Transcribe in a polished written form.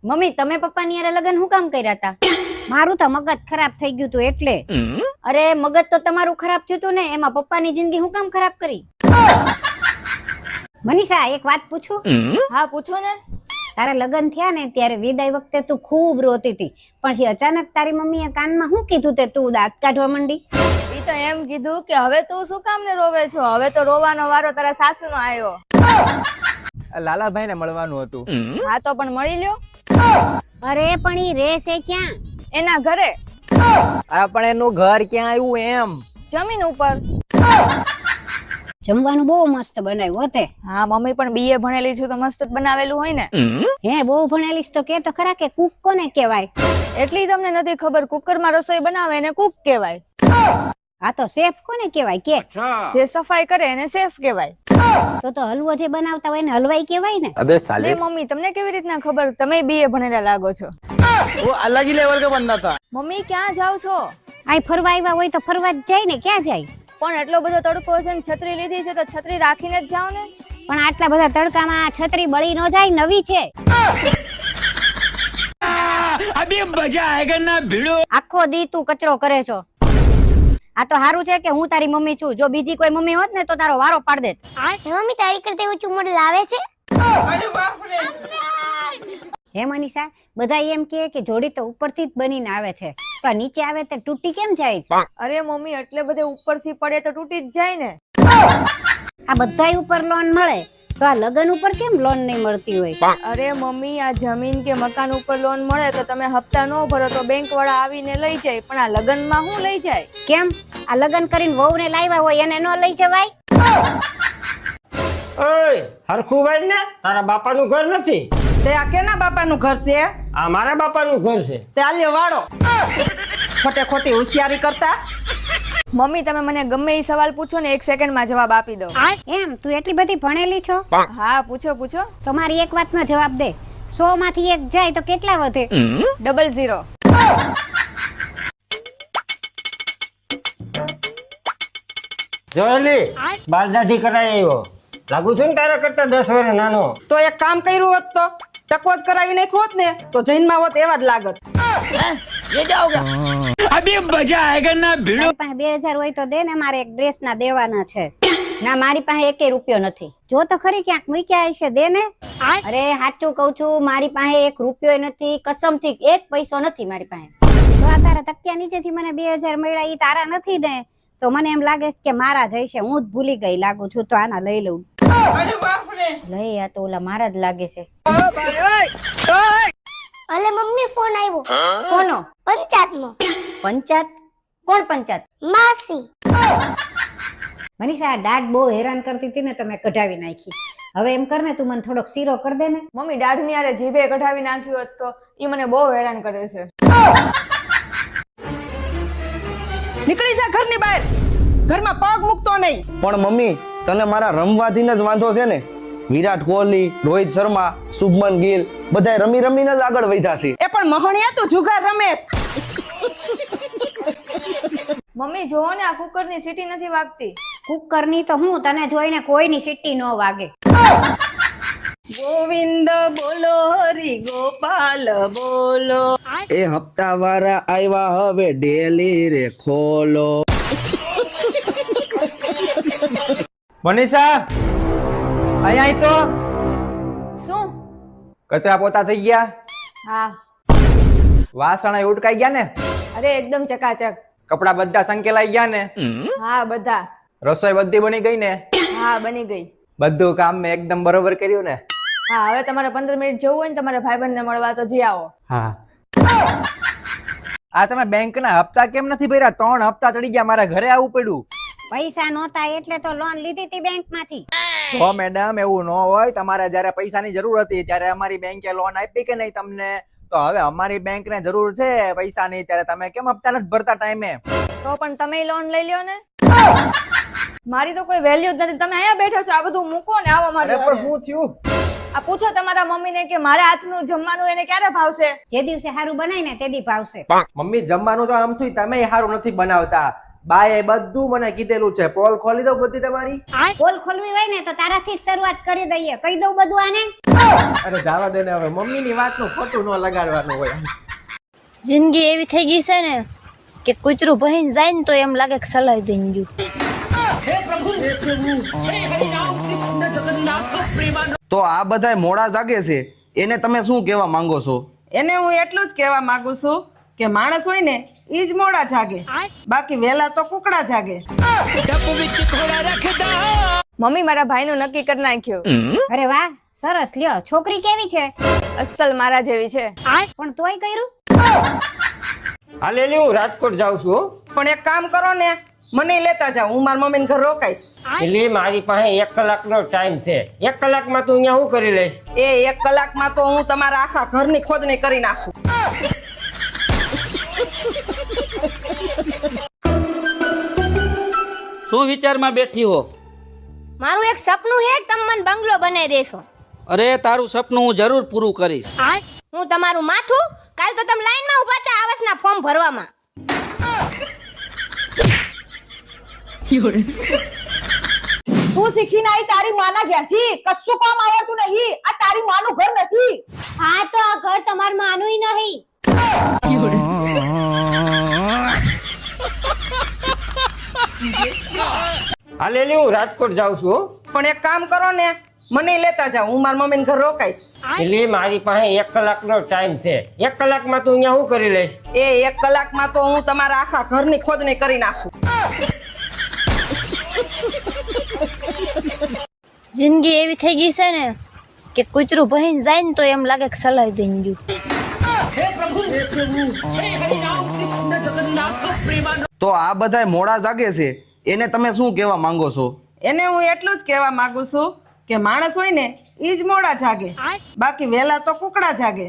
Mummy તમે પપ્પાની હારે લગન શું કામ કર્યા હતા? મારું તો મગજ ખરાબ થઈ ગયું તું એટલે. અરે મગજ તો તમારું ખરાબ થયું તું ને, એમાં પપ્પાની જિંદગી શું કામ ખરાબ કરી? મનીષા એક વાત પૂછું? હા પૂછો ને. તારા લગન થયા ને ત્યારે વિદાય વખતે તું ખૂબ રોતી હતી, પછી અચાનક તારી મમ્મીએ કાનમાં શું કીધું તે તું દાંત કાઢવા માંડી? ઈ તો એમ કીધું કે હવે તું શું કામ ને રોવે છો, હવે તો રોવાનો વારો તારા સાસુનો આવ્યો. લાલાભાઈ ને મળવાનું હતું. હા તો પણ મળી લ્યો. અરે પણ ઈ રહેશે ક્યાં? એના ઘરે. અરે પણ એનું ઘર ક્યાં આવ્યું એમ? જમીન ઉપર. જમવાનું બહુ મસ્ત બનાવ્યું હોતે. હા મમ્મી પણ બીએ ભણેલી છું તો મસ્ત જ બનાવેલું હોય ને. હે બહુ ભણેલીશ તો કે તો ખરા કે કુક કોને કહેવાય? એટલી તમને નથી ખબર, કુકરમાં રસોઈ બનાવે એને કુક કહેવાય. આ તો શેફ કોને કહેવાય કે? જે સફાઈ કરે એને શેફ કહેવાય. તો હલવો જે બનાવતા હોય ને હલવાઈ કહેવાય ને? અબે સાલે લે મમ્મી તમને કેવી રીતના ખબર? તમે બીએ ભણેલા લાગો છો. वो अलग ही लेवल का बंदा था. મમ્મી ક્યાં જાવ છો? આય ફરવા આવ્યા હોય તો ફરવા જ જાય ને, ક્યાં જાય? પણ એટલો બધો તડકો છે ને છત્રી લીધી છે તો છત્રી રાખીને જ જાવ ને. પણ આટલા બધા તડકામાં છત્રી બળી ન જાય, નવી છે. अभी मजा आएगा ना भिड़ो. આખો દી તું કચરો કરે છો. આ તો હારું છે કે હું તારી મમ્મી છું, જો બીજી કોઈ મમ્મી હોત ને તો તારો વારો પાડ દેત. મમ્મી તારી કરતા એવું ચુમડ લાવે છે? હે મનીષા, બધા એમ કે જોડી તો ઉપરથી જ બનીને આવે છે, તો આ નીચે આવે તો તૂટી કેમ જાય છે? અરે મમ્મી એટલે બધે ઉપરથી પડે તો તૂટી જ જાય ને. આ બધાય ઉપર લોન મળે તો આ લગન ઉપર કેમ લોન નહીં મળતી હોય? અરે મમ્મી આ જમીન કે મકાન ઉપર લોન મળે તો તમે હપ્તા ન ભરો તો બેંક વાળા આવીને લઈ જાય, પણ આ લગનમાં શું લઈ જાય? કેમ? આ લગન કરીને વહુને લાવ્યા હોય એને ન લઈ જવાય? ઓય હરખું ભાઈ ને તારા બાપાનું ઘર નથી. તે આ કેના બાપાનું ઘર છે? આ મારા બાપાનું ઘર છે. તે આલ્યો વાળો. ખોટે ખોટી હોશિયારી કરતા. મમ્મી તમે મને ગમે એ સવાલ પૂછો ને 1 સેકન્ડમાં જવાબ આપી દો. એમ તું એટલી બધી ભણેલી છો? હા પૂછો પૂછો. તો મારી એક વાતનો જવાબ દે. 100 માંથી 1 જાય તો કેટલા વધે? 00. જોયેલી બાલ દાઢી કરાય આવ્યો. લાગુ છું ને તારા કરતા 10 વર્ષ નાનો. તો એક કામ કર્યું હોત તો ટકો જ કરાવી નાખ્યો હોત ને તો જૈનમાં હોત એવા જ લાગત. अभी मजा आएगा ना भिड़ो. મારી પાસે 2000 હોય તો દે ને, મારે એક ડ્રેસ ના દેવાના છે. ના મારી પાસે 1 રૂપિયો નથી. જો તો ખરી ક્યાંક મૂક્યા હશે, દે ને. અરે સાચું કઉ છું, મારી પાસે 1 રૂપિયો નથી, કસમથી 1 પૈસો નથી મારી પાસે. તો આ તારા તકિયા નીચેથી મને 2000 મળ્યા, ઈ તારા નથી ને? તો મને એમ લાગે છે કે મારા જ હશે, હું જ ભૂલી ગઈ લાગુ છું, તો આના લઈ લઉં. લઈ આ તો ઓલા મારા જ લાગે છે. અલે મમ્મી ફોન આવ્યો. કોનો? પંચાયતનો. પંચાયત? કોણ પંચાયત? માસી. મનીષા દાઢ બહુ હેરાન કરતી હતી ને તો મેં કઢાવી નાખી. હવે એમ કર ને તું મને થોડોક શીરો કરી દે ને. મમ્મી દાઢની આરે જીભે કઢાવી નાખ્યું હોત તો ઈ મને બહુ હેરાન કરે છે. નીકળી જા ઘરની બહાર. ઘરમાં પગ મૂકતો નહીં. પણ મમ્મી તને મારા રમવાથી જ વાંધો છે ને. વિરાટ કોહલી, રોહિત શર્મા, શુભમન ગિલ બધા રમી રમીને જ આગળ વધ્યા છે. એ પણ મહણિયા તું જુગાર રમેશ. મમ્મી જોવો ને આ કુકરની સીટી નથી વાગતી. કુકર ની તો હું તને જોઈને કોઈની સીટી ન વાગે. ગોવિંદ બોલો હરી ગોપાલ બોલો. એ હપ્તા વાળા આવ્યા હવે ડેલી રે ખોલો. મનીષા અહીંયા તો શું? કચરા પોતા થઈ ગયા, હા. વાસણ ઉટકાઈ ગયા ને, અરે એકદમ ચકાચક. કપડા બધા સંકેલાઈ ગયા ને, હા બધા. રસોઈ બધી બની ગઈ ને, હા બની ગઈ. બધું કામ મેં એકદમ બરોબર કર્યું ને. હા હવે તમારે 15 મિનિટ જવું હોય ને તમારા ભાઈબંધને મળવા તો જી આવો. હા. આ તમે બેંકના હપ્તા કેમ નથી ભર્યા? 3 હપ્તા ચડી ગયા, મારા ઘરે આવવું પડ્યું. પૈસા નહોતા એટલે તો લોન લીધી હતી બેંક માંથી. તો મેડમ એવું ન હોય, તમારે જયારે પૈસાની જરૂર હતી ત્યારે અમારી બેંકે લોન આપી કે નહીં તમને? તો હવે અમારી બેંક ને જરૂર છે પૈસાની, ત્યારે તમે કેમ હપ્તા નથી ભરતા ટાઈમે? તો પણ તમે લોન લઈ લ્યો ને. મારી તો કોઈ વેલ્યુ જ નથી. તમે અહીંયા બેઠો છો, આ બધું મૂકો ને આવો મારી અરે પણ શું થયું? આ પૂછો તમારા મમ્મીને કે મારા હાથનું જમવાનું એને ક્યારે ભાવશે? જે દિવસે સારું બનાય ને તે દી ભાવશે. મમ્મી જમવાનું તો આમ થયું તમે સારું નથી બનાવતા. બાએ બધું મને કીધેલું છે. પોલ ખોલી દો બધી તમારી. પોલ ખોલવી હોય ને તો તારાથી જ શરૂઆત કરી દઈએ. કહી દઉં બધું આને. અરે જાવા દે ને હવે, મમ્મીની વાતનું ખોટું ન લગાડવાનું હોય. જિંદગી એવી થઈ ગઈ છે ને કે કૂતરું ભહીને જાય ને તો એમ લાગે કે સલાઈ દઈને ગયું. તો આ બધાય મોડા જાગે છે એને તમે શું કહેવા માંગો છો? એને હું એટલું જ કહેવા માંગુ છું કે માણસ હોય ને ઈ જ મોડા જાગે, બાકી વેલા તો કુકડા જાગે. મમ્મી મારા ભાઈનું નક્કી કરી નાખ્યું. અરે વાહ, સરસ. લ્યો, છોકરી કેવી છે? અસલ મારા જેવી છે. પણ તોય કર્યું. હાલે લે હું રાજકોટ જાઉં છું હો. પણ એક કામ કરો ને, મને લેતા જાઓ, હું મારા મમ્મીને ઘર રોકાઈશ. એટલે મારી પાસે 1 કલાકનો ટાઈમ છે. 1 કલાકમાં તું અહીંયા શું કરી લઈશ? એ 1 કલાકમાં તો હું તમારા આખા ઘરની ખોદણી કરી નાખું. શું વિચારમાં બેઠી હો? મારું એક સપનું છે કે તમે મને બંગલો બનાવી દેશો. અરે તારું સપનું હું જરૂર પૂરું કરીશ. હું તમારું માથું કાલ તો તમે લાઈનમાં ઊભા હતા આવાસના ફોર્મ ભરવામાં. તું શીખીને આવી તારી માના ઘેરથી? કશું કામ આવડતું નહીં. આ તારી માનું ઘર નથી. હા તો આ ઘર તમારું માનુંય નહીં. હાલે લે હું રાજકોટ જાઉં છું હો. પણ એક કામ કરો ને, મને લેતા જાઓ, હું મારા મમ્મીને ઘર રોકાઈશ. એટલે મારી પાસે 1 કલાકનો ટાઈમ છે. 1 કલાકમાં તું અહીંયા શું કરી લઈશ? એ 1 કલાકમાં તો હું તમારા આખા ઘરની ખોદણી કરી નાખું. જિંદગી એવી થઈ ગઈ છે ને કે કૂતરું ભહીને જાય ને તો એમ લાગે કે સલાઈ દઈને ગયું. તો આ બધાય મોડા જાગે છે એને તમે શું કહેવા માંગો છો? એને હું એટલું જ કહેવા માંગુ છું કે માણસ હોય ને ઈ જ મોડા જાગે, બાકી વેલા તો કુકડા જાગે.